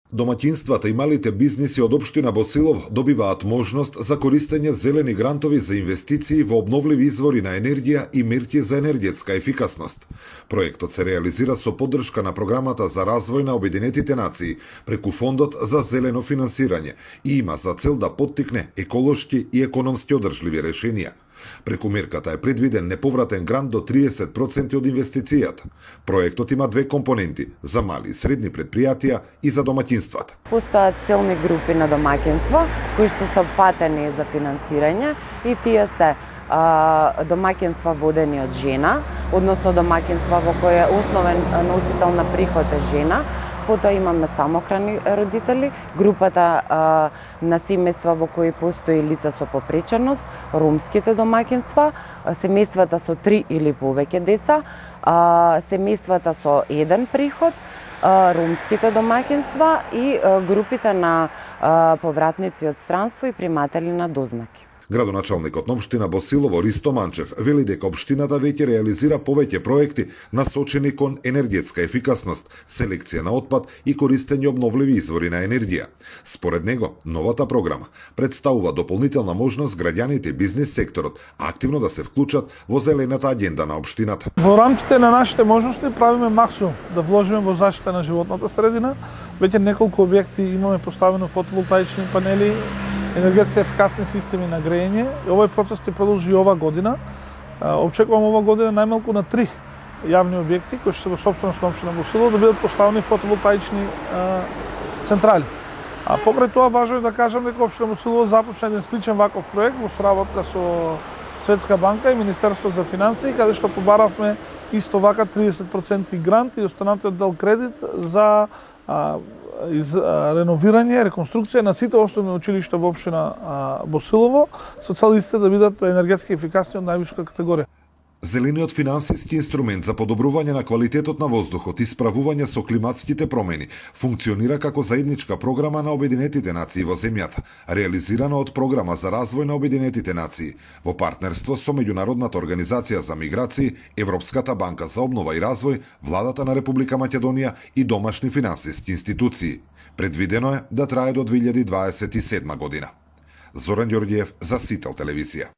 Домаќинствата и малите бизниси од општина Босилов добиваат можност за користење зелени грантови за инвестиции во обновливи извори на енергија и мерки за енергетска ефикасност. Проектот се реализира со поддршка на Програмата за развој на Обединетите нации преку Фондот за зелено финансирање и има за цел да поттикне еколошки и економски одржливи решенија. Преку мерката е предвиден неповратен грант до 30% од инвестицијата. Проектот има две компоненти – за мали и средни предпријатија и за домаќинствата. Постојат целни групи на домаќинства кои што се опфатени за финансирање и тие се домаќинства водени од жена, односно домаќинства во кои основен носител на приход е жена. Потоа имаме самохрани родители, групата на семејства во кои постои лица со попреченост, ромските домаќинства, семејствата со 3 или повеќе деца, семејствата со еден приход, ромските домаќинства и групите на повратници од странство и приматели на дознаки. Градоначалникот на општина Босилово Ристо Манчев вели дека општината веќе реализира повеќе проекти насочени кон енергетска ефикасност, селекција на отпад и користење обновливи извори на енергија. Според него, новата програма представува дополнителна можност граѓаните и бизнис секторот активно да се вклучат во зелената агенда на општината. Во рамките на нашите можности правиме максимум да вложиме во заштита на животната средина. Веќе неколку објекти имаме поставено фотоволтаични панели, енергетски ефикасни системи на грејење. Овој процес ќе продолжи ова година. Очекувам ова година најмалку на 3 јавни објекти кои што се во сопственост на општина Босилово да бидат поставени фотоволтаични централи. А покрај тоа важно е да кажам дека општина Босилово започна еден сличен ваков проект во соработка со Светска банка и Министерство за финансии, каде што побаравме исто вака 30% грант и останатиот дел кредит за реновирање, реконструкција на сите основни училишта во општина Босилово со цел истите да бидат енергетски ефикасни од највисока категорија. Зелениот финансиски инструмент за подобрување на квалитетот на воздухот и справување со климатските промени функционира како заедничка програма на Обединетите нации во земјата, реализирана од Програма за развој на Обединетите нации во партнерство со Меѓународната организација за миграции, Европската банка за обнова и развој, Владата на Република Македонија и домашни финансиски институции. Предвидено е да трае до 2027 година. Зоран Ѓорѓиев за Сител телевизија.